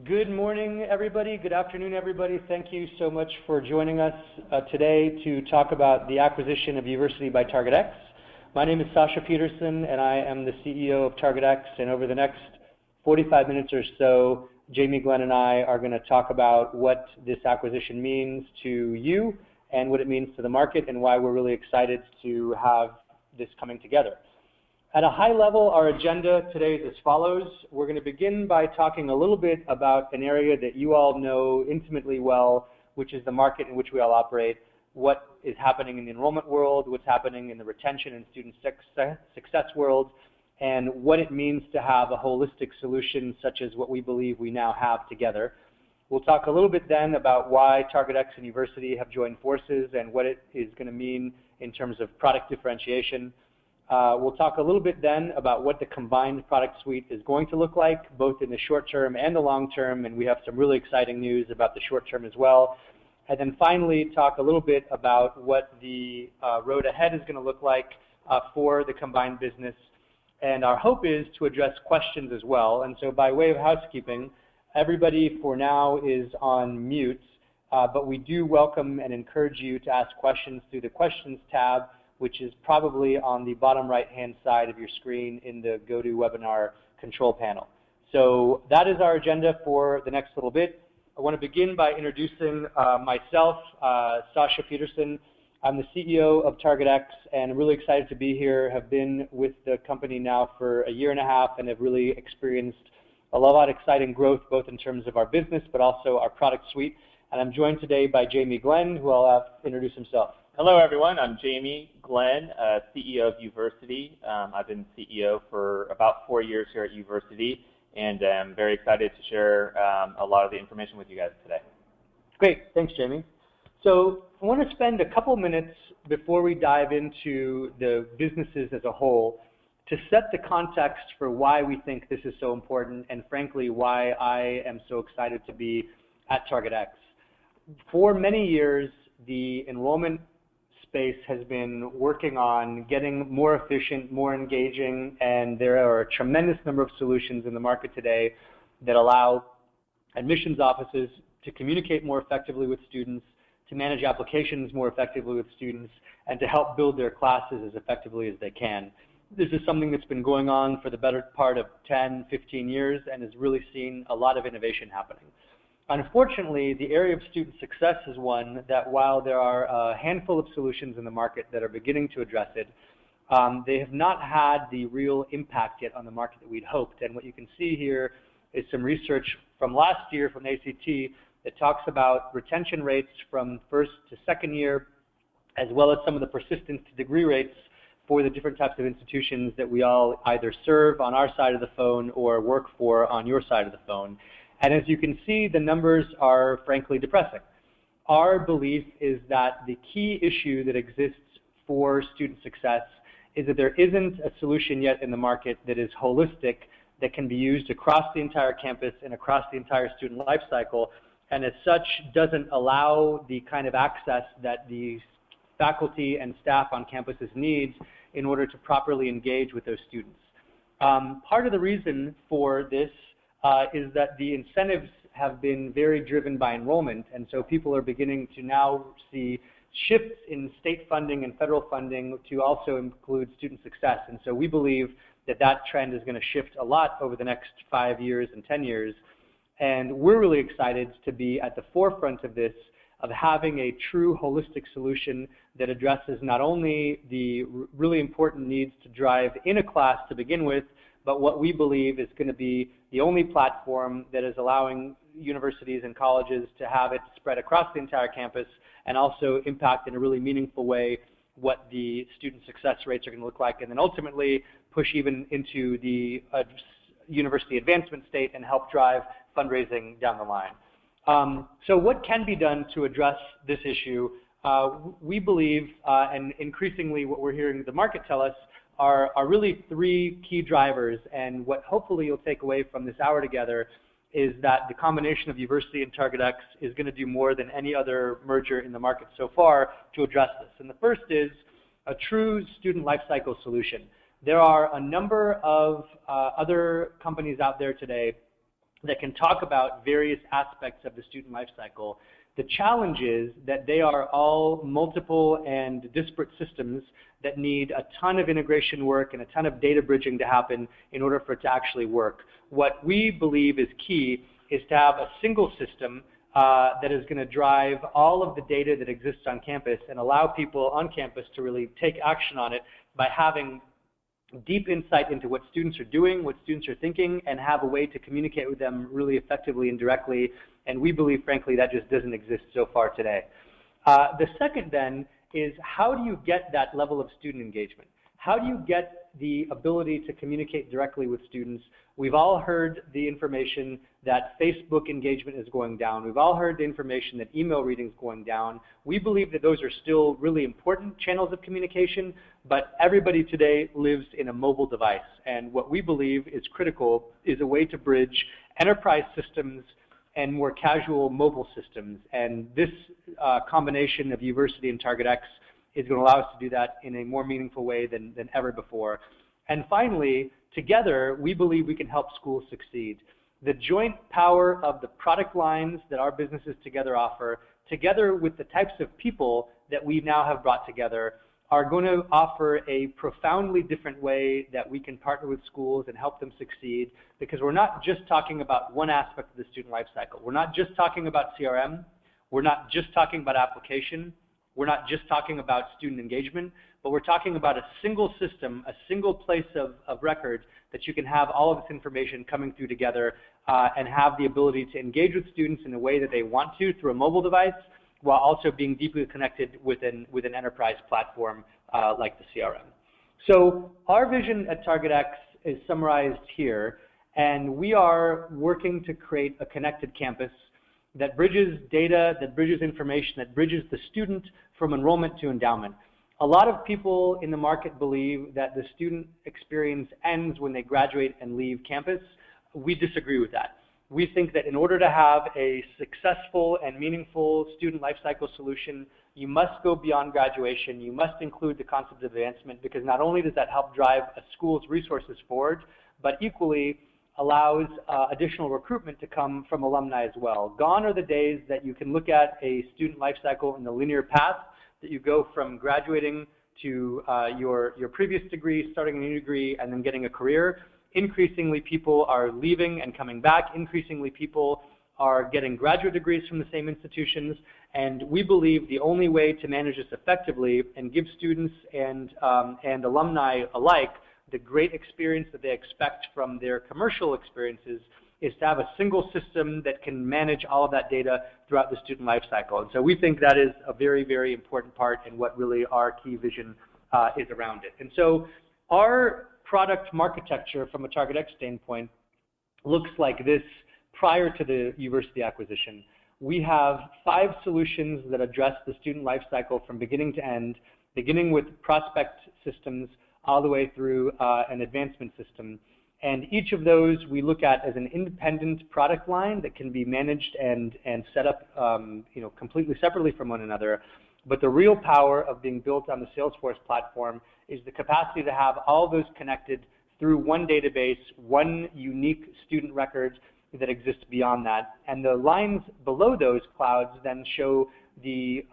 Good morning, everybody. Good afternoon, everybody. Thank you so much for joining us today to talk about the acquisition of Uversity by TargetX. My name is Sasha Peterson, and I am the CEO of TargetX. And over the next 45 minutes or so, Jamie, Glenn, and I are going to talk about what this acquisition means to you and what it means to the market and why we're really excited to have this coming together. At a high level, our agenda today is as follows. We're going to begin by talking a little bit about an area that you all know intimately well, which is the market in which we all operate, what is happening in the enrollment world, what's happening in the retention and student success world, and what it means to have a holistic solution such as what we believe we now have together. We'll talk a little bit then about why TargetX and Uversity have joined forces and what it is going to mean in terms of product differentiation. We'll talk a little bit then about what the combined product suite is going to look like, both in the short term and the long term, and we have some really exciting news about the short term as well. And then finally, talk a little bit about what the road ahead is going to look like for the combined business. And our hope is to address questions as well. And so by way of housekeeping, everybody for now is on mute, but we do welcome and encourage you to ask questions through the Questions tab, which is probably on the bottom right-hand side of your screen in the GoToWebinar control panel. So that is our agenda for the next little bit. I want to begin by introducing myself, Sasha Peterson. I'm the CEO of TargetX, and I'm really excited to be here. Have been with the company now for a year and a half and have really experienced a lot of exciting growth, both in terms of our business, but also our product suite. And I'm joined today by Jamie Glenn, who I'll have introduce himself. Hello, everyone. I'm Jamie Glenn, CEO of Uversity. I've been CEO for about 4 years here at Uversity, and I'm very excited to share a lot of the information with you guys today. Great. Thanks, Jamie. So I want to spend a couple minutes before we dive into the businesses as a whole to set the context for why we think this is so important and, frankly, why I am so excited to be at TargetX. For many years, the enrollment space has been working on getting more efficient, more engaging, and there are a tremendous number of solutions in the market today that allow admissions offices to communicate more effectively with students, to manage applications more effectively with students, and to help build their classes as effectively as they can. This is something that's been going on for the better part of 10, 15 years and has really seen a lot of innovation happening. Unfortunately, the area of student success is one that while there are a handful of solutions in the market that are beginning to address it, they have not had the real impact yet on the market that we'd hoped. And what you can see here is some research from last year from the ACT that talks about retention rates from first to second year, as well as some of the persistence to degree rates for the different types of institutions that we all either serve on our side of the phone or work for on your side of the phone. And as you can see, the numbers are frankly depressing. Our belief is that the key issue that exists for student success is that there isn't a solution yet in the market that is holistic, that can be used across the entire campus and across the entire student life cycle, and as such doesn't allow the kind of access that the faculty and staff on campuses needs in order to properly engage with those students. Part of the reason for this is that the incentives have been very driven by enrollment, and so people are beginning to now see shifts in state funding and federal funding to also include student success. And so we believe that that trend is going to shift a lot over the next 5 years and 10 years. And we're really excited to be at the forefront of this, of having a true holistic solution that addresses not only the really important needs to drive in a class to begin with, but what we believe is going to be the only platform that is allowing universities and colleges to have it spread across the entire campus and also impact in a really meaningful way what the student success rates are going to look like, and then ultimately push even into the university advancement state and help drive fundraising down the line. So what can be done to address this issue? We believe, and increasingly what we're hearing the market tell us, are really 3 key drivers, and what hopefully you'll take away from this hour together is that the combination of Uversity and TargetX is going to do more than any other merger in the market so far to address this. And the first is a true student lifecycle solution. There are a number of other companies out there today that can talk about various aspects of the student life cycle. The challenge is that they are all multiple and disparate systems that need a ton of integration work and a ton of data bridging to happen in order for it to actually work. What we believe is key is to have a single system that is going to drive all of the data that exists on campus and allow people on campus to really take action on it by having deep insight into what students are doing, what students are thinking, and have a way to communicate with them really effectively and directly. And we believe, frankly, that just doesn't exist so far today. The second then is, how do you get that level of student engagement? How do you get the ability to communicate directly with students? We've all heard the information that Facebook engagement is going down. We've all heard the information that email reading is going down. We believe that those are still really important channels of communication, but everybody today lives in a mobile device. And what we believe is critical is a way to bridge enterprise systems and more casual mobile systems. And this combination of Uversity and TargetX is going to allow us to do that in a more meaningful way than ever before. And finally, together, we believe we can help schools succeed. The joint power of the product lines that our businesses together offer, together with the types of people that we now have brought together, are going to offer a profoundly different way that we can partner with schools and help them succeed, because we're not just talking about one aspect of the student life cycle. We're not just talking about CRM. We're not just talking about application. We're not just talking about student engagement, but we're talking about a single system, a single place of record that you can have all of this information coming through together and have the ability to engage with students in the way that they want to through a mobile device, while also being deeply connected with an enterprise platform like the CRM. So our vision at TargetX is summarized here, and we are working to create a connected campus that bridges data, that bridges information, that bridges the student from enrollment to endowment. A lot of people in the market believe that the student experience ends when they graduate and leave campus. We disagree with that. We think that in order to have a successful and meaningful student lifecycle solution, you must go beyond graduation. You must include the concept of advancement, because not only does that help drive a school's resources forward, but equally allows additional recruitment to come from alumni as well. Gone are the days that you can look at a student life cycle in the linear path, that you go from graduating to your previous degree, starting a new degree, and then getting a career. Increasingly, people are leaving and coming back. Increasingly, people are getting graduate degrees from the same institutions. And we believe the only way to manage this effectively and give students and alumni alike the great experience that they expect from their commercial experiences is to have a single system that can manage all of that data throughout the student life cycle. And so we think that is a very, very important part in what really our key vision is around it. And so our product architecture from a TargetX standpoint looks like this prior to the Uversity acquisition. We have 5 solutions that address the student life cycle from beginning to end, beginning with prospect systems all the way through an advancement system. And each of those we look at as an independent product line that can be managed and set up completely separately from one another. But the real power of being built on the Salesforce platform is the capacity to have all those connected through one database, one unique student record that exists beyond that. And the lines below those clouds then show the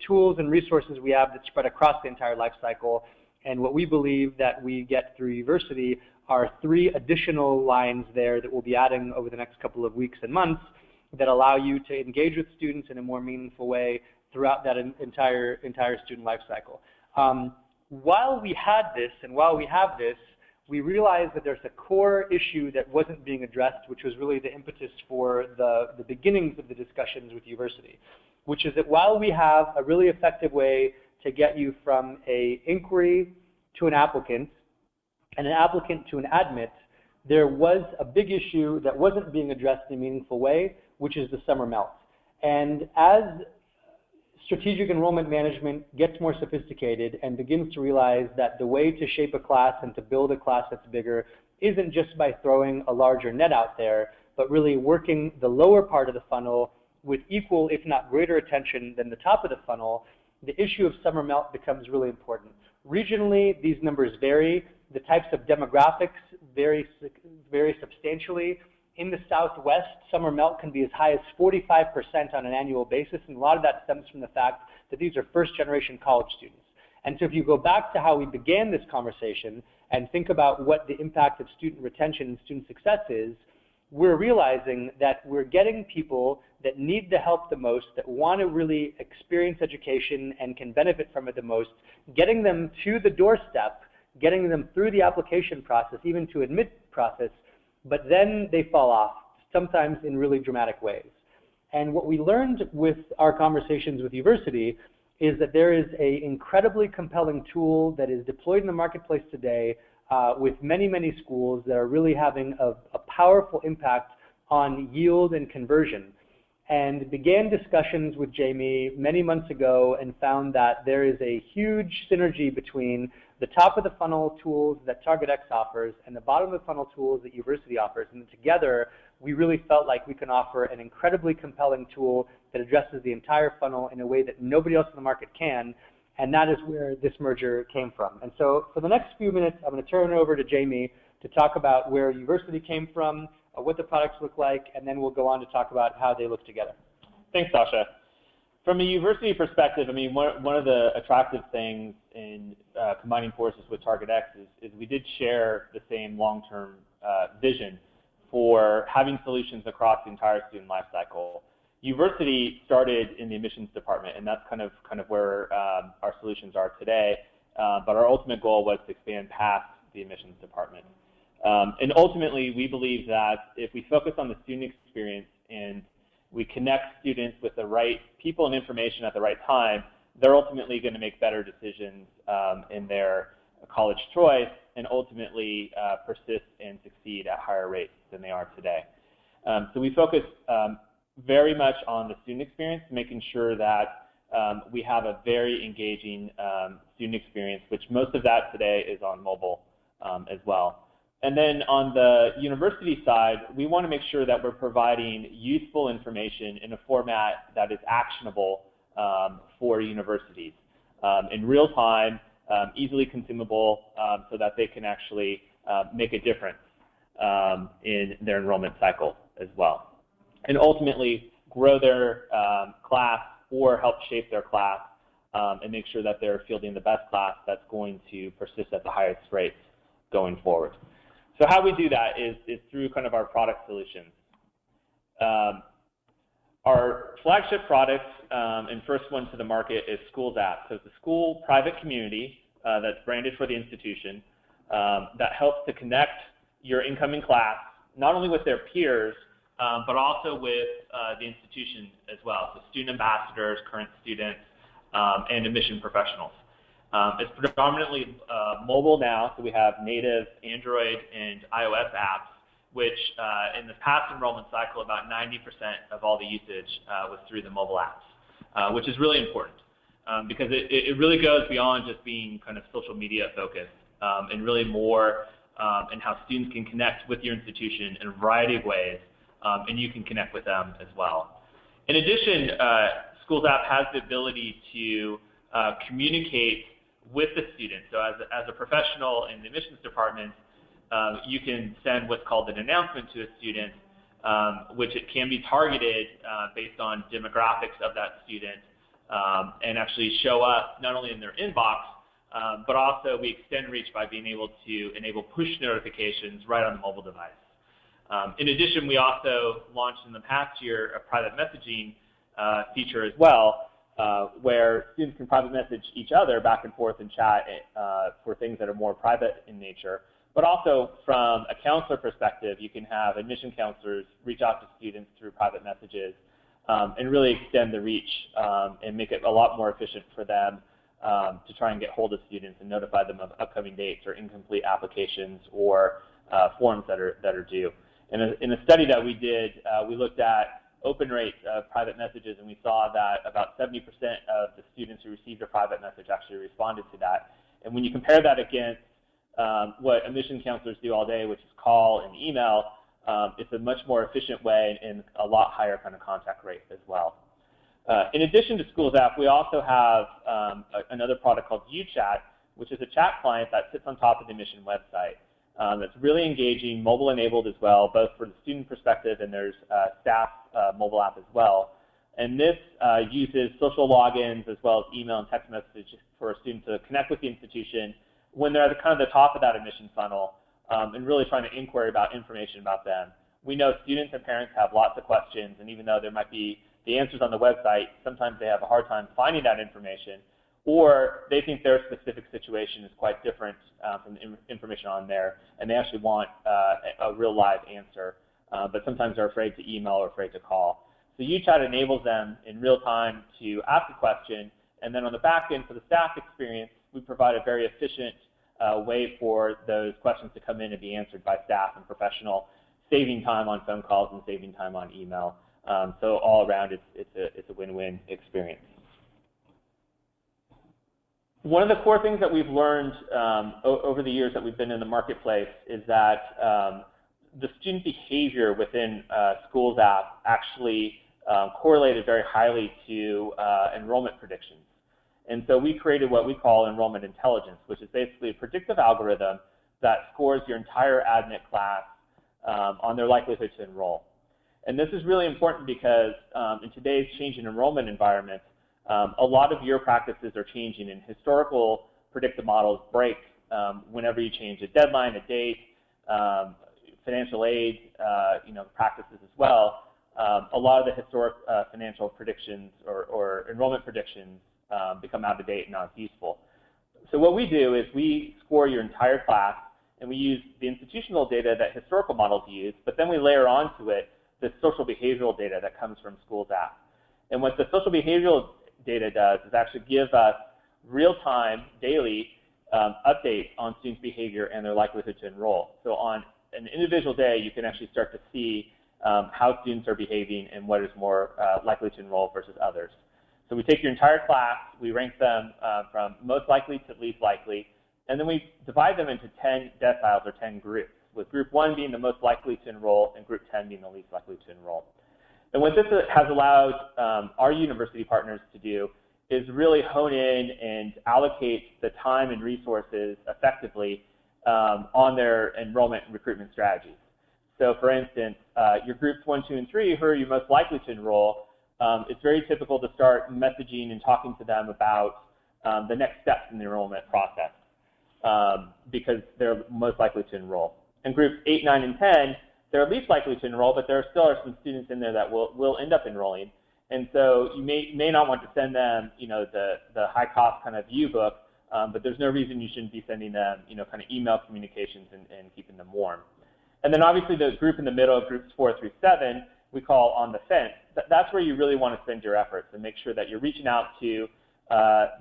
tools and resources we have that spread across the entire life cycle. And what we believe that we get through Uversity are 3 additional lines there that we'll be adding over the next couple of weeks and months that allow you to engage with students in a more meaningful way throughout that entire student life cycle. While we had this, and while we have this, we realized that there's a core issue that wasn't being addressed, which was really the impetus for the beginnings of the discussions with Uversity, which is that while we have a really effective way to get you from an inquiry to an applicant, and an applicant to an admit, there was a big issue that wasn't being addressed in a meaningful way, which is the summer melt. And as strategic enrollment management gets more sophisticated and begins to realize that the way to shape a class and to build a class that's bigger isn't just by throwing a larger net out there, but really working the lower part of the funnel with equal, if not greater attention than the top of the funnel, the issue of summer melt becomes really important. Regionally, these numbers vary. The types of demographics vary substantially. in the Southwest, summer melt can be as high as 45% on an annual basis, and a lot of that stems from the fact that these are first-generation college students. And so if you go back to how we began this conversation and think about what the impact of student retention and student success is, we're realizing that we're getting people that need the help the most, that want to really experience education and can benefit from it the most, getting them to the doorstep, getting them through the application process, even to admit process, but then they fall off, sometimes in really dramatic ways. And what we learned with our conversations with Uversity is that there is an incredibly compelling tool that is deployed in the marketplace today with many, many schools that are really having a powerful impact on yield and conversion. And began discussions with Jamie many months ago and found that there is a huge synergy between the top of the funnel tools that TargetX offers and the bottom of the funnel tools that Uversity offers. And together, we really felt like we can offer an incredibly compelling tool that addresses the entire funnel in a way that nobody else in the market can. And that is where this merger came from. And so for the next few minutes, I'm going to turn it over to Jamie to talk about where Uversity came from, what the products look like, and then we'll go on to talk about how they look together. Thanks, Sasha. From a Uversity perspective, I mean, one of the attractive things in combining forces with TargetX is we did share the same long-term vision for having solutions across the entire student life cycle. Uversity started in the admissions department, and that's kind of where our solutions are today. But our ultimate goal was to expand past the admissions department. And ultimately, we believe that if we focus on the student experience and we connect students with the right people and information at the right time, they're ultimately going to make better decisions in their college choice and ultimately persist and succeed at higher rates than they are today. So we focus very much on the student experience, making sure that we have a very engaging student experience, which most of that today is on mobile as well. And then on the university side, we want to make sure that we're providing useful information in a format that is actionable for universities in real time, easily consumable, so that they can actually make a difference in their enrollment cycle as well. And ultimately grow their class or help shape their class and make sure that they're fielding the best class that's going to persist at the highest rates going forward. So how we do that is through kind of our product solutions. Our flagship product and first one to the market is Schools App. So it's a school private community that's branded for the institution that helps to connect your incoming class not only with their peers, but also with the institution as well, so student ambassadors, current students, and admission professionals. It's predominantly mobile now, so we have native Android and iOS apps, which in the past enrollment cycle, about 90% of all the usage was through the mobile apps, which is really important because it really goes beyond just being kind of social media focused and really more in how students can connect with your institution in a variety of ways, and you can connect with them as well. In addition, Schools App has the ability to communicate with the student. So as a professional in the admissions department, you can send what's called an announcement to a student, which it can be targeted based on demographics of that student and actually show up not only in their inbox, but also we extend reach by being able to enable push notifications right on the mobile device. In addition, we also launched in the past year a private messaging feature as well, where students can private message each other back and forth and chat for things that are more private in nature. But also from a counselor perspective, you can have admission counselors reach out to students through private messages and really extend the reach and make it a lot more efficient for them to try and get hold of students and notify them of upcoming dates or incomplete applications or forms that are due. In a study that we did, we looked at open rates of private messages, and we saw that about 70% of the students who received a private message actually responded to that. And when you compare that against what admission counselors do all day, which is call and email, it's a much more efficient way and a lot higher kind of contact rate as well. In addition to Schools App, we also have another product called UChat, which is a chat client that sits on top of the admission website. It's really engaging, mobile-enabled as well, both for the student perspective, and there's staff mobile app as well. And this uses social logins as well as email and text messages for a student to connect with the institution when they're at kind of the top of that admission funnel, and really trying to inquire about information about them. We know students and parents have lots of questions, and even though there might be the answers on the website, sometimes they have a hard time finding that information, or they think their specific situation is quite different from the information on there, and they actually want a real live answer, but sometimes they're afraid to email or afraid to call. So UChat enables them in real time to ask a question, and then on the back end for the staff experience, we provide a very efficient way for those questions to come in and be answered by staff and professional, saving time on phone calls and saving time on email. So all around, it's a win-win experience. One of the core things that we've learned over the years that we've been in the marketplace is that the student behavior within schools app actually correlated very highly to enrollment predictions. And so we created what we call enrollment intelligence, which is basically a predictive algorithm that scores your entire admit class on their likelihood to enroll. And this is really important because in today's changing enrollment environment, a lot of your practices are changing, and historical predictive models break whenever you change a deadline, a date, financial aid, practices as well. A lot of the historic financial predictions or enrollment predictions become out of date and not useful. So what we do is we score your entire class, and we use the institutional data that historical models use, but then we layer onto it the social behavioral data that comes from schools app. And what the social behavioral data does is actually give us real-time, daily updates on students' behavior and their likelihood to enroll. So on an individual day, you can actually start to see how students are behaving and what is more likely to enroll versus others. So we take your entire class, we rank them from most likely to least likely, and then we divide them into 10 deciles or 10 groups, with group 1 being the most likely to enroll and group 10 being the least likely to enroll. And what this has allowed our university partners to do is really hone in and allocate the time and resources effectively on their enrollment and recruitment strategies. So for instance, your groups 1, 2, and 3, who are you most likely to enroll, it's very typical to start messaging and talking to them about the next steps in the enrollment process because they're most likely to enroll. And groups 8, 9, and 10, they're least likely to enroll, but there still are some students in there that will end up enrolling. And so you may not want to send them, the high-cost kind of view book, but there's no reason you shouldn't be sending them, kind of email communications and keeping them warm. And then obviously the group in the middle, groups 4 through 7, we call on the fence. That's where you really want to spend your efforts and make sure that you're reaching out to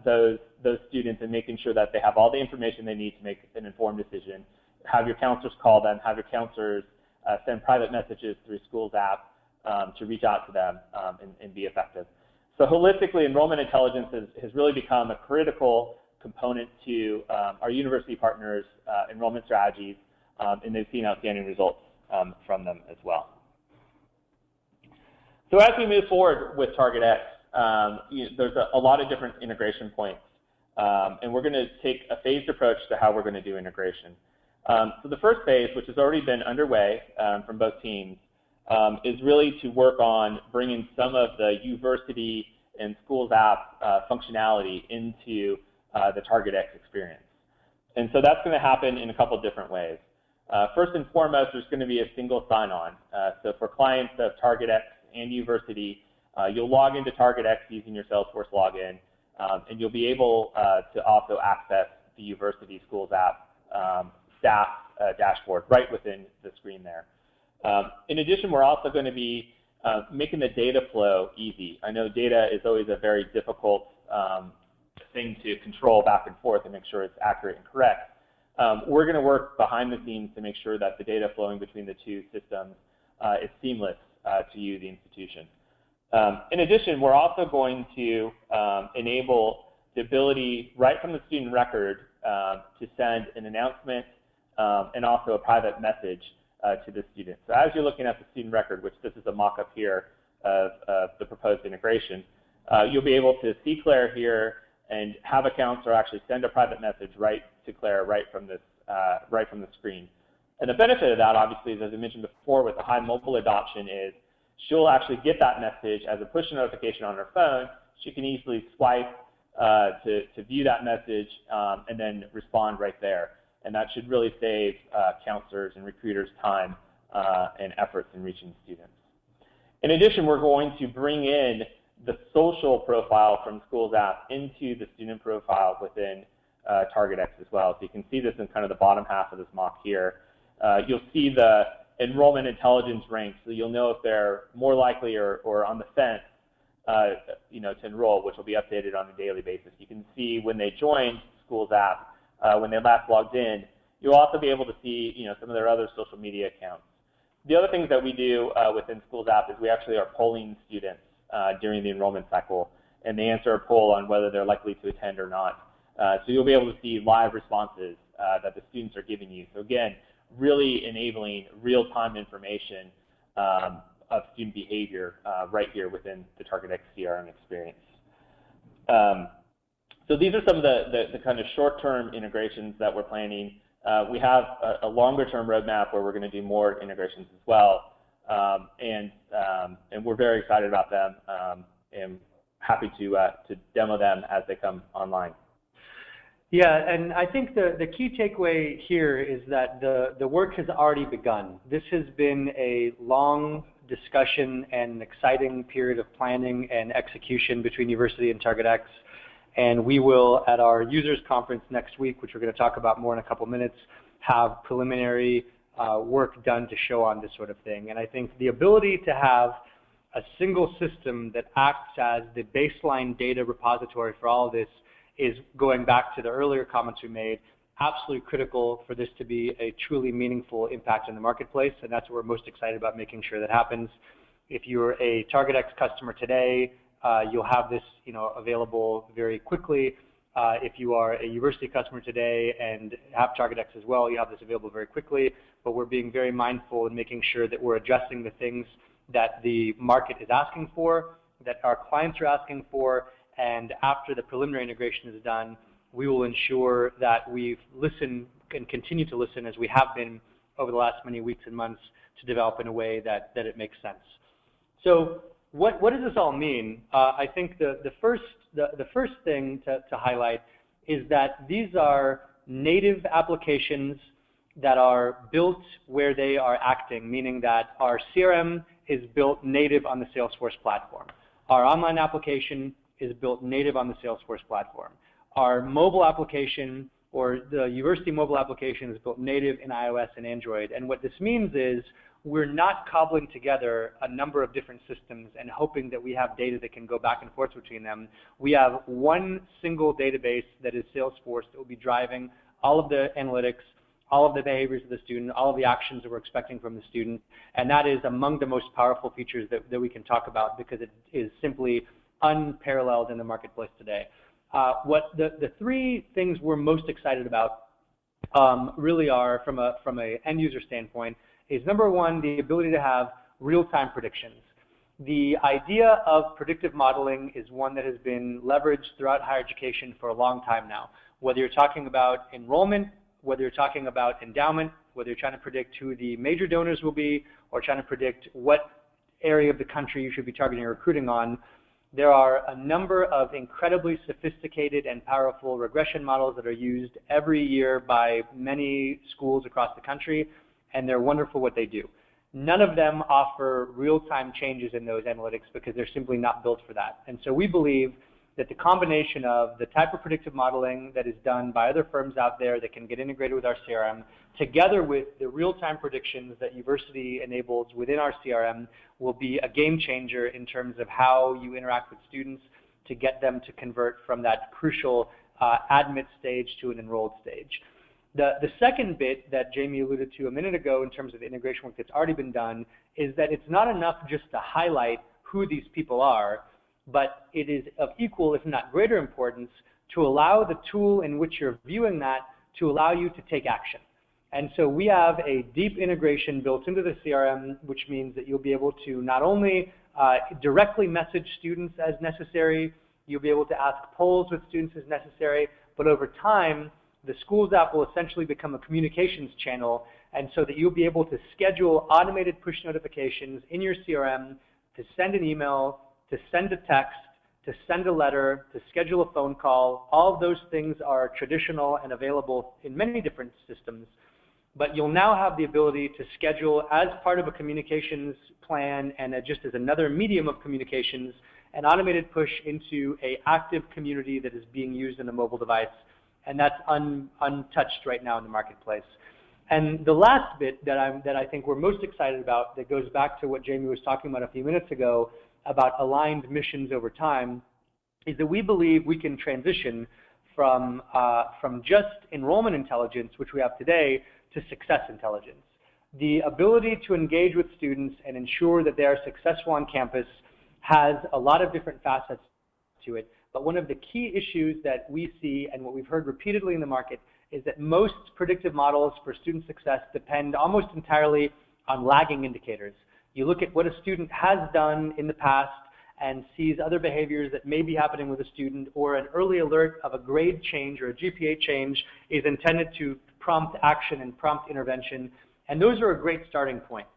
those students and making sure that they have all the information they need to make an informed decision. Have your counselors call them, have your counselors send private messages through schools app to reach out to them and be effective. So holistically, enrollment intelligence has really become a critical component to our university partners' enrollment strategies, and they've seen outstanding results from them as well. So as we move forward with TargetX, there's a lot of different integration points, and we're going to take a phased approach to how we're going to do integration. So the first phase, which has already been underway from both teams, is really to work on bringing some of the Uversity and schools app functionality into the TargetX experience. And so that's going to happen in a couple different ways. First and foremost, there's going to be a single sign-on. So for clients of TargetX and Uversity, you'll log into TargetX using your Salesforce login, and you'll be able to also access the Uversity schools app staff dashboard right within the screen there. In addition, we're also going to be making the data flow easy. I know data is always a very difficult thing to control back and forth and make sure it's accurate and correct. We're going to work behind the scenes to make sure that the data flowing between the two systems is seamless to you, the institution. In addition, we're also going to enable the ability right from the student record to send an announcement and also a private message to the student. So as you're looking at the student record, which this is a mock-up here of the proposed integration, you'll be able to see Claire here and have a counselor actually send a private message right to Claire right from the screen. And the benefit of that, obviously, is, as I mentioned before, with the high mobile adoption, is she'll actually get that message as a push notification on her phone. She can easily swipe to view that message and then respond right there. And that should really save counselors and recruiters time and efforts in reaching students. In addition, we're going to bring in the social profile from Schools app into the student profile within TargetX as well. So you can see this in kind of the bottom half of this mock here. You'll see the enrollment intelligence ranks, so you'll know if they're more likely or on the fence to enroll, which will be updated on a daily basis. You can see when they joined Schools app, when they last logged in. You'll also be able to see some of their other social media accounts. The other things that we do within Schools app is we actually are polling students during the enrollment cycle, and they answer a poll on whether they're likely to attend or not. So you'll be able to see live responses that the students are giving you. So again, really enabling real-time information of student behavior right here within the TargetX CRM experience. So these are some of the kind of short-term integrations that we're planning. We have a longer-term roadmap where we're going to do more integrations as well, and we're very excited about them and happy to demo them as they come online. Yeah, and I think the key takeaway here is that the work has already begun. This has been a long discussion and an exciting period of planning and execution between Uversity and TargetX, and we will, at our users conference next week, which we're going to talk about more in a couple minutes, have preliminary work done to show on this sort of thing. And I think the ability to have a single system that acts as the baseline data repository for all of this is, going back to the earlier comments we made, absolutely critical for this to be a truly meaningful impact in the marketplace, and that's what we're most excited about making sure that happens. If you're a TargetX customer today, you'll have this available very quickly. If you are a Uversity customer today and have TargetX as well, you have this available very quickly, but we're being very mindful in making sure that we're addressing the things that the market is asking for, that our clients are asking for, and after the preliminary integration is done, we will ensure that we've listened and continue to listen, as we have been over the last many weeks and months, to develop in a way that it makes sense. So what does this all mean? I think the first thing to highlight is that these are native applications that are built where they are acting, meaning that our CRM is built native on the Salesforce platform. Our online application is built native on the Salesforce platform. Our mobile application, or the Uversity mobile application, is built native in iOS and Android. And what this means is we're not cobbling together a number of different systems and hoping that we have data that can go back and forth between them. We have one single database that is Salesforce that will be driving all of the analytics, all of the behaviors of the student, all of the actions that we're expecting from the student. And that is among the most powerful features that we can talk about, because it is simply unparalleled in the marketplace today. What the three things we're most excited about really are, from a end user standpoint, is number one, the ability to have real-time predictions. The idea of predictive modeling is one that has been leveraged throughout higher education for a long time now. Whether you're talking about enrollment, whether you're talking about endowment, whether you're trying to predict who the major donors will be, or trying to predict what area of the country you should be targeting recruiting on, there are a number of incredibly sophisticated and powerful regression models that are used every year by many schools across the country, and they're wonderful what they do. None of them offer real-time changes in those analytics because they're simply not built for that. And so we believe that the combination of the type of predictive modeling that is done by other firms out there that can get integrated with our CRM, together with the real-time predictions that Uversity enables within our CRM, will be a game changer in terms of how you interact with students to get them to convert from that crucial admit stage to an enrolled stage. The second bit that Jamie alluded to a minute ago in terms of the integration work that's already been done is that it's not enough just to highlight who these people are, but it is of equal, if not greater importance, to allow the tool in which you're viewing that to allow you to take action. And so we have a deep integration built into the CRM, which means that you'll be able to not only directly message students as necessary, you'll be able to ask polls with students as necessary, but over time, the schools app will essentially become a communications channel, and so that you'll be able to schedule automated push notifications in your CRM to send an email, to send a text, to send a letter, to schedule a phone call. All of those things are traditional and available in many different systems. But you'll now have the ability to schedule, as part of a communications plan and just as another medium of communications, an automated push into an active community that is being used in a mobile device. And that's untouched right now in the marketplace. And the last bit that I think we're most excited about, that goes back to what Jamie was talking about a few minutes ago, about aligned missions over time, is that we believe we can transition from just enrollment intelligence, which we have today, to success intelligence. The ability to engage with students and ensure that they are successful on campus has a lot of different facets to it. But one of the key issues that we see, and what we've heard repeatedly in the market, is that most predictive models for student success depend almost entirely on lagging indicators. You look at what a student has done in the past and sees other behaviors that may be happening with a student, or an early alert of a grade change or a GPA change is intended to prompt action and prompt intervention, and those are a great starting point.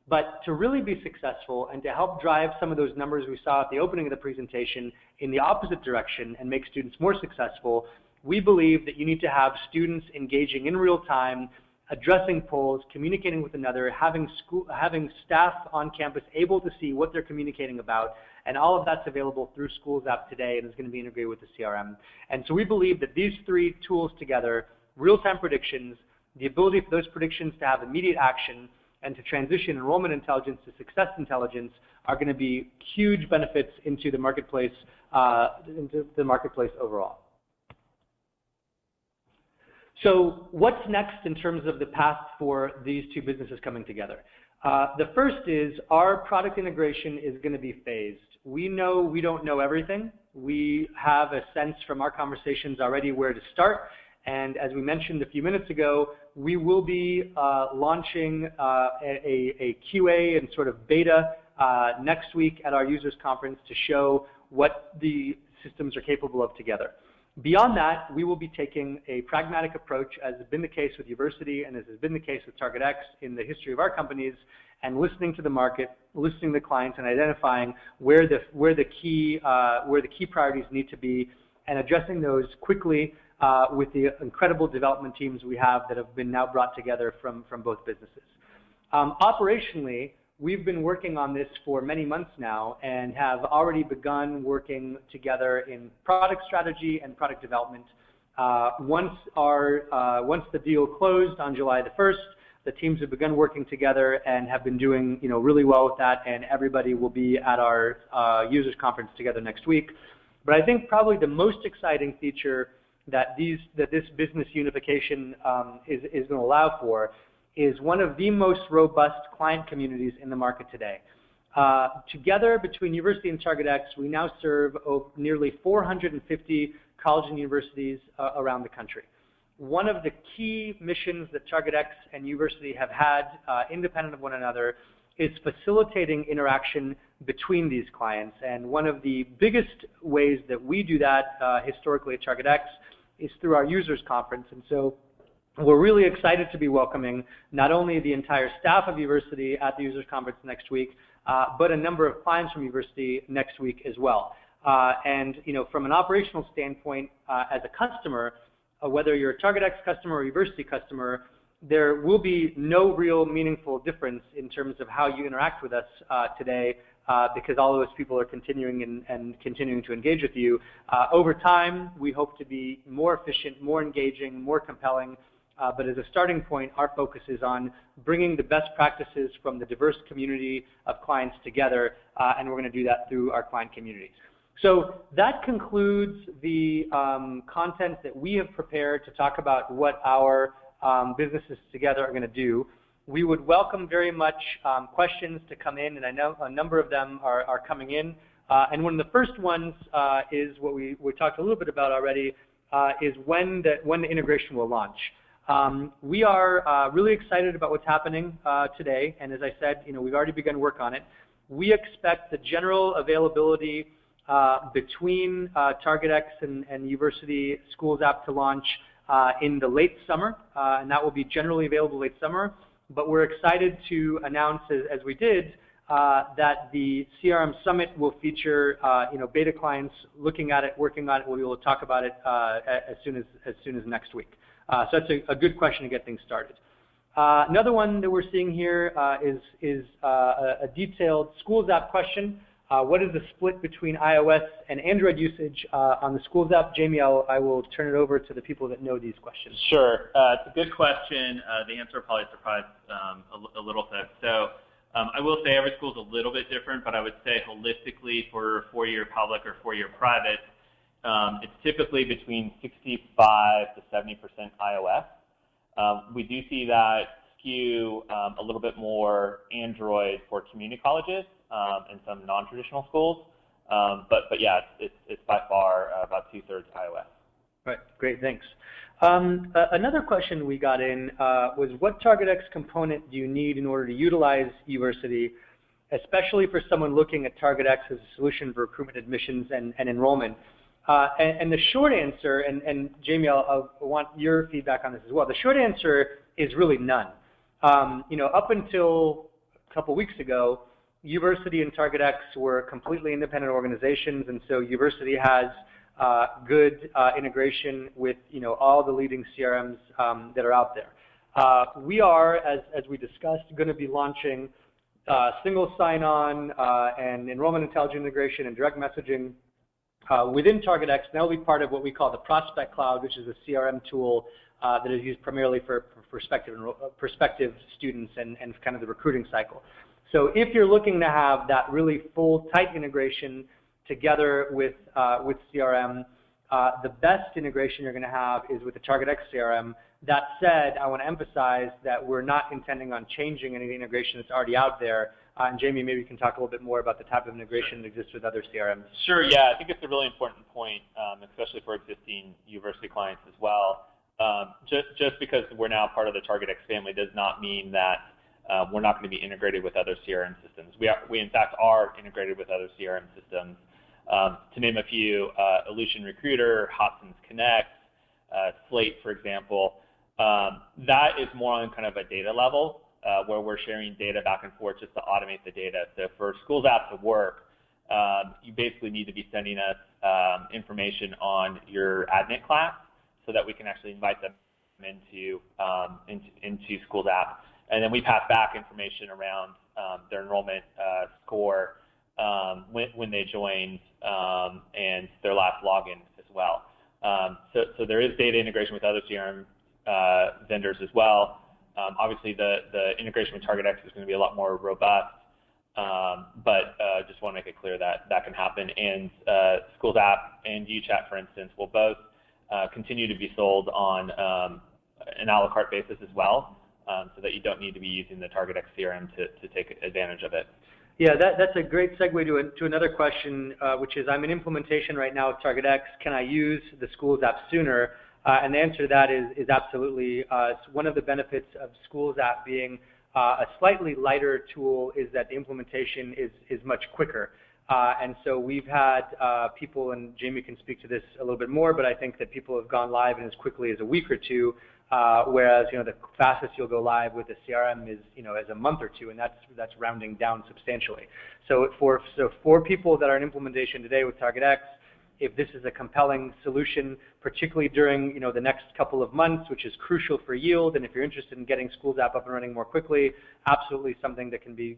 But to really be successful and to help drive some of those numbers we saw at the opening of the presentation in the opposite direction and make students more successful, we believe that you need to have students engaging in real time, addressing polls, communicating with another, having staff on campus able to see what they're communicating about, and all of that's available through Schools app today and is going to be integrated with the CRM. And so we believe that these three tools together, real-time predictions, the ability for those predictions to have immediate action, and to transition enrollment intelligence to success intelligence, are going to be huge benefits into the marketplace overall. So what's next in terms of the path for these two businesses coming together? The first is our product integration is going to be phased. We know we don't know everything. We have a sense from our conversations already where to start. And as we mentioned a few minutes ago, we will be launching a QA and sort of beta next week at our users conference to show what the systems are capable of together. Beyond that, we will be taking a pragmatic approach, as has been the case with Uversity and as has been the case with TargetX in the history of our companies, and listening to the market, listening to the clients, and identifying where the key priorities need to be, and addressing those quickly with the incredible development teams we have that have been now brought together from both businesses. Operationally, we've been working on this for many months now and have already begun working together in product strategy and product development. Once the deal closed on July the 1st, the teams have begun working together and have been doing really well with that, and everybody will be at our users conference together next week. But I think probably the most exciting feature that this business unification is going to allow for is one of the most robust client communities in the market today. Together, between Uversity and TargetX, we now serve nearly 450 colleges and universities around the country. One of the key missions that TargetX and Uversity have had, independent of one another, is facilitating interaction between these clients. And one of the biggest ways that we do that historically at TargetX is through our users conference. And so we're really excited to be welcoming not only the entire staff of Uversity at the users conference next week, but a number of clients from Uversity next week as well. And from an operational standpoint, as a customer, whether you're a TargetX customer or Uversity customer, there will be no real meaningful difference in terms of how you interact with us today, because all of those people are continuing and continuing to engage with you. Over time, we hope to be more efficient, more engaging, more compelling. But as a starting point, our focus is on bringing the best practices from the diverse community of clients together, and we're going to do that through our client communities. So that concludes the content that we have prepared to talk about what our businesses together are going to do. We would welcome very much questions to come in, and I know a number of them are coming in. And one of the first ones is what we talked a little bit about already, is when the integration will launch. We are really excited about what's happening today, and as I said, we've already begun work on it. We expect the general availability between TargetX and Uversity Schools app to launch in the late summer, and that will be generally available late summer. But we're excited to announce, as we did, that the CRM Summit will feature beta clients looking at it, working on it. We will talk about it as soon as next week. So that's a good question to get things started. Another one that we're seeing here is a detailed schools app question. What is the split between iOS and Android usage on the schools app? Jamie, I will turn it over to the people that know these questions. Sure. It's a good question. The answer will probably surprise a little bit. So I will say every school is a little bit different, but I would say holistically for four-year public or four-year private, it's typically between 65 to 70% iOS. We do see that skew a little bit more Android for community colleges and some non-traditional schools, but yeah, it's by far about 2/3 iOS. Right, great, thanks. Another question we got in was, what TargetX component do you need in order to utilize Uversity, especially for someone looking at TargetX as a solution for recruitment, admissions, and enrollment? And the short answer, and Jamie, I want your feedback on this as well. The short answer is really none. Up until a couple weeks ago, Uversity and TargetX were completely independent organizations, and so Uversity has good integration with all the leading CRMs that are out there. We are, as we discussed, going to be launching single sign-on and enrollment intelligence integration and direct messaging within TargetX. That'll be part of what we call the Prospect Cloud, which is a CRM tool that is used primarily for prospective students and kind of the recruiting cycle. So if you're looking to have that really full, tight integration together with CRM, the best integration you're going to have is with the TargetX CRM. That said, I want to emphasize that we're not intending on changing any of the integration that's already out there. And Jamie, maybe you can talk a little bit more about the type of integration that exists with other CRMs. Sure, yeah, I think it's a really important point, especially for existing Uversity clients as well. Just because we're now part of the TargetX family does not mean that we're not going to be integrated with other CRM systems. We in fact are integrated with other CRM systems. To name a few, Elution Recruiter, Hotson's Connect, Slate, for example. That is more on kind of a data level, where we're sharing data back and forth just to automate the data. So for schools apps to work, you basically need to be sending us information on your admit class so that we can actually invite them into schools app. And then we pass back information around their enrollment score when they joined and their last login as well. So there is data integration with other CRM vendors as well. Obviously, the integration with TargetX is going to be a lot more robust, but just want to make it clear that that can happen. And Schools app and UChat, for instance, will both continue to be sold on an a la carte basis as well, so that you don't need to be using the TargetX CRM to take advantage of it. Yeah, that's a great segue to another question, which is, I'm in implementation right now with TargetX. Can I use the Schools app sooner? And the answer to that is absolutely. One of the benefits of Schools app being a slightly lighter tool is that the implementation is much quicker. And so we've had people, and Jamie can speak to this a little bit more, but I think that people have gone live in as quickly as a week or two, whereas the fastest you'll go live with a CRM is as a month or two, and that's rounding down substantially. So for people that are in implementation today with TargetX, if this is a compelling solution, particularly during the next couple of months, which is crucial for yield, and if you're interested in getting Schools app up and running more quickly, absolutely something that can be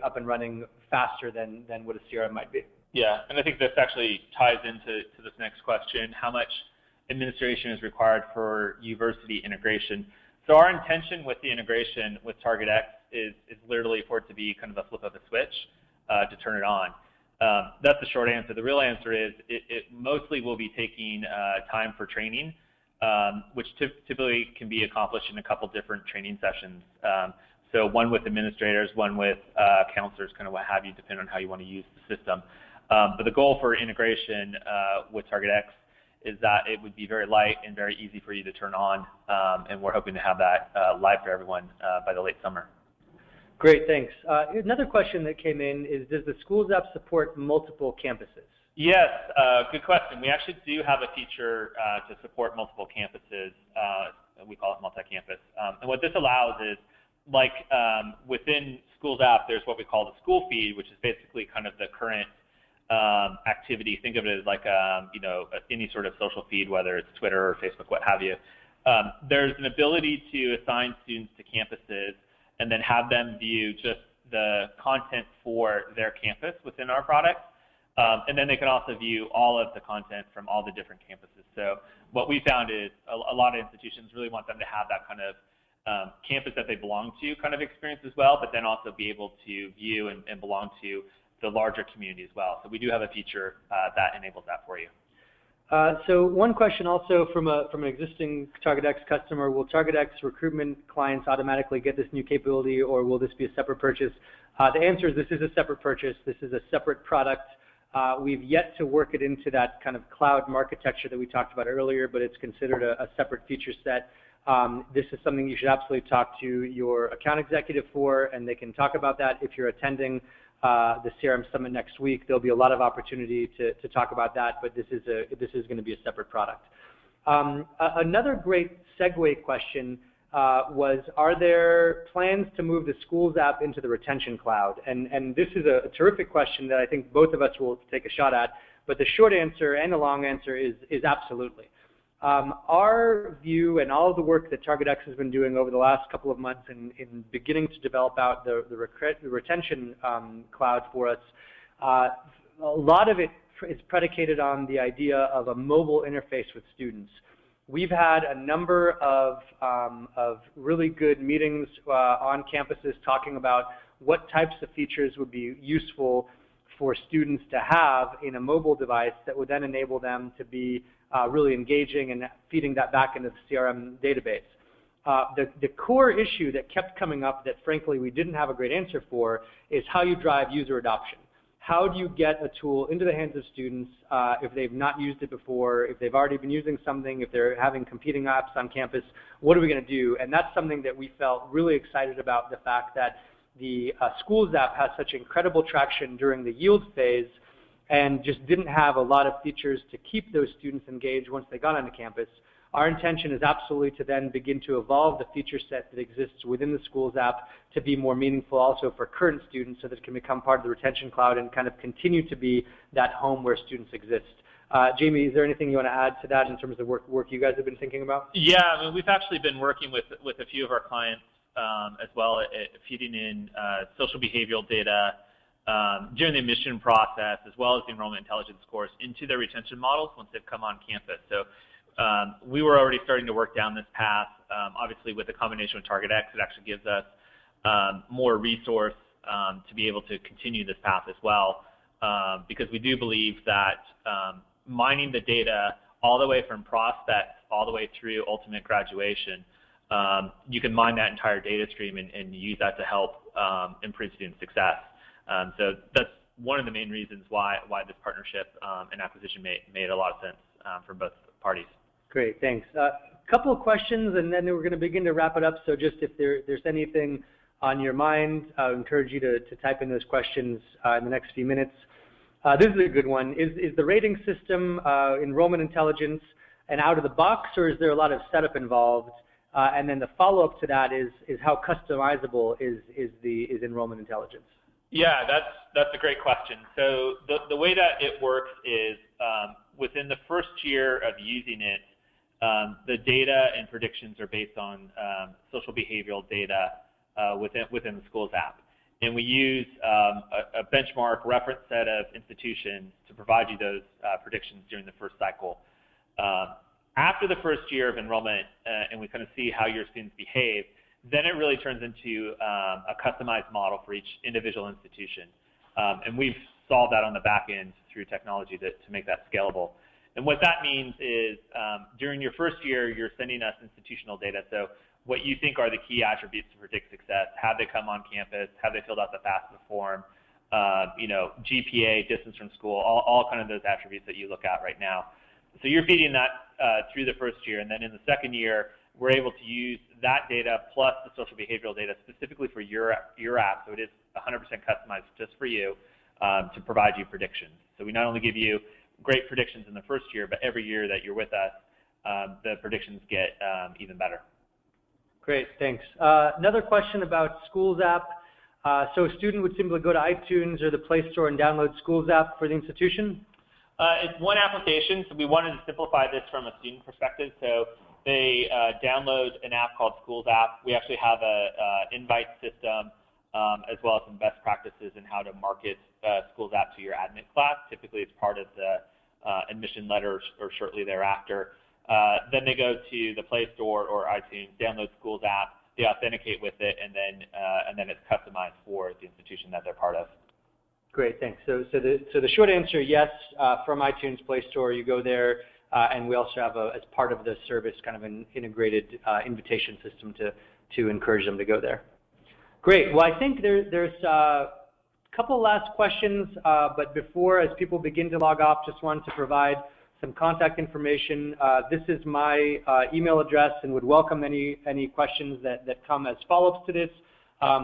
up and running faster than what a CRM might be. Yeah, and I think this actually ties into this next question: how much administration is required for Uversity integration? So our intention with the integration with TargetX is literally for it to be kind of a flip of a switch to turn it on. That's the short answer. The real answer is it mostly will be taking time for training, which typically can be accomplished in a couple different training sessions. So one with administrators, one with counselors, kind of what have you, depending on how you want to use the system. But the goal for integration with TargetX is that it would be very light and very easy for you to turn on, and we're hoping to have that live for everyone by the late summer. Great, thanks. Another question that came in is, does the Schools app support multiple campuses? Yes, good question. We actually do have a feature to support multiple campuses. We call it multi-campus. And what this allows is, like within School's app, there's what we call the school feed, which is basically kind of the current activity. Think of it as like any sort of social feed, whether it's Twitter or Facebook, what have you. There's an ability to assign students to campuses and then have them view just the content for their campus within our product. And then they can also view all of the content from all the different campuses. So what we found is a lot of institutions really want them to have that kind of campus that they belong to kind of experience as well, but then also be able to view and belong to the larger community as well. So we do have a feature that enables that for you. So one question also from an existing TargetX customer: will TargetX recruitment clients automatically get this new capability, or will this be a separate purchase? The answer is this is a separate purchase. This is a separate product. We've yet to work it into that kind of cloud architecture that we talked about earlier, but it's considered a separate feature set. This is something you should absolutely talk to your account executive for, and they can talk about that. If you're attending the CRM Summit next week, there'll be a lot of opportunity to talk about that, but this is going to be a separate product. Another great segue question was, are there plans to move the Schools app into the retention cloud? And this is a terrific question that I think both of us will take a shot at, but the short answer and the long answer is absolutely. Our view and all of the work that TargetX has been doing over the last couple of months in beginning to develop out the retention cloud for us, a lot of it is predicated on the idea of a mobile interface with students. We've had a number of really good meetings on campuses talking about what types of features would be useful for students to have in a mobile device that would then enable them to be really engaging and feeding that back into the CRM database. The core issue that kept coming up that frankly we didn't have a great answer for is how you drive user adoption. How do you get a tool into the hands of students if they've not used it before, if they've already been using something, if they're having competing apps on campus? What are we going to do? And that's something that we felt really excited about, the fact that the Schools app has such incredible traction during the yield phase and just didn't have a lot of features to keep those students engaged once they got onto campus. Our intention is absolutely to then begin to evolve the feature set that exists within the Schools app to be more meaningful also for current students, so that it can become part of the retention cloud and kind of continue to be that home where students exist. Jamie, is there anything you want to add to that in terms of work you guys have been thinking about? Yeah, I mean, we've actually been working with a few of our clients as well at feeding in social behavioral data during the admission process, as well as the enrollment intelligence course, into their retention models once they've come on campus. So we were already starting to work down this path. Obviously, with the combination with TargetX, it actually gives us more resource to be able to continue this path as well, because we do believe that mining the data all the way from prospects all the way through ultimate graduation, you can mine that entire data stream and use that to help improve student success. So that's one of the main reasons why this partnership and acquisition made a lot of sense for both parties. Great, thanks. A couple of questions, and then we're going to begin to wrap it up. So just if there's anything on your mind, I encourage you to type in those questions in the next few minutes. This is a good one. Is the rating system enrollment intelligence an out-of-the-box, or is there a lot of setup involved? And then the follow-up to that is how customizable is enrollment intelligence? Yeah, that's a great question. So the way that it works is within the first year of using it, the data and predictions are based on social behavioral data within the Schools app. And we use a benchmark reference set of institutions to provide you those predictions during the first cycle. After the first year of enrollment, and we kind of see how your students behave, then it really turns into a customized model for each individual institution. And we've solved that on the back end through technology to make that scalable. And what that means is during your first year, you're sending us institutional data. So what you think are the key attributes to predict success: have they come on campus, have they filled out the FAFSA form, GPA, distance from school, all kind of those attributes that you look at right now. So you're feeding that through the first year, and then in the second year, we're able to use that data plus the social behavioral data specifically for your app, so it is 100% customized just for you. to provide you predictions. So we not only give you great predictions in the first year, but every year that you're with us, the predictions get even better. Great, thanks. Another question about Schools app. So a student would simply go to iTunes or the Play Store and download Schools app for the institution? It's one application, so we wanted to simplify this from a student perspective. So they download an app called Schools app. We actually have an invite system as well as some best practices in how to market Schools app to your admit class. Typically, it's part of the admission letter or shortly thereafter. Then they go to the Play Store or iTunes, download Schools app, they authenticate with it, and then it's customized for the institution that they're part of. Great, thanks. So the short answer, yes, from iTunes, Play Store, you go there, and we also have, as part of the service, kind of an integrated invitation system to encourage them to go there. Great. Well, I think there's a couple last questions, but before, as people begin to log off, just wanted to provide some contact information. This is my email address, and would welcome any questions that come as follow-ups to this.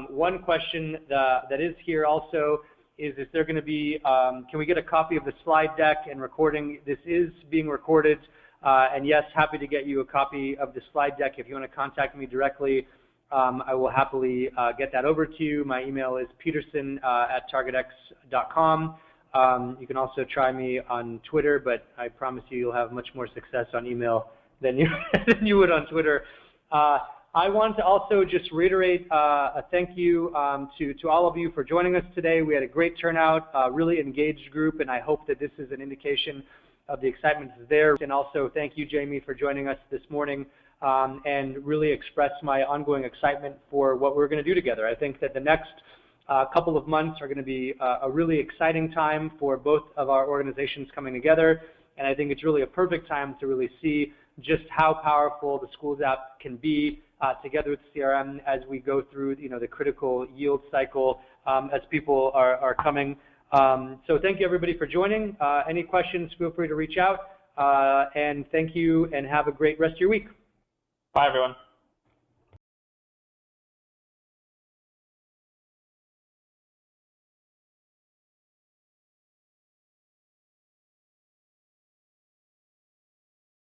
One question that is here also is there going to be, can we get a copy of the slide deck and recording? This is being recorded, and yes, happy to get you a copy of the slide deck. If you want to contact me directly, I will happily get that over to you. My email is peterson@targetx.com. You can also try me on Twitter, but I promise you'll have much more success on email than you would on Twitter. I want to also just reiterate a thank you to all of you for joining us today. We had a great turnout, a really engaged group, and I hope that this is an indication of the excitement that's there. And also thank you, Jamie, for joining us this morning, and really express my ongoing excitement for what we're going to do together. I think that the next couple of months are going to be a really exciting time for both of our organizations coming together, and I think it's really a perfect time to really see just how powerful the Schools app can be together with CRM as we go through the critical yield cycle as people are coming. So thank you everybody for joining. Any questions, feel free to reach out, and thank you and have a great rest of your week. Bye everyone.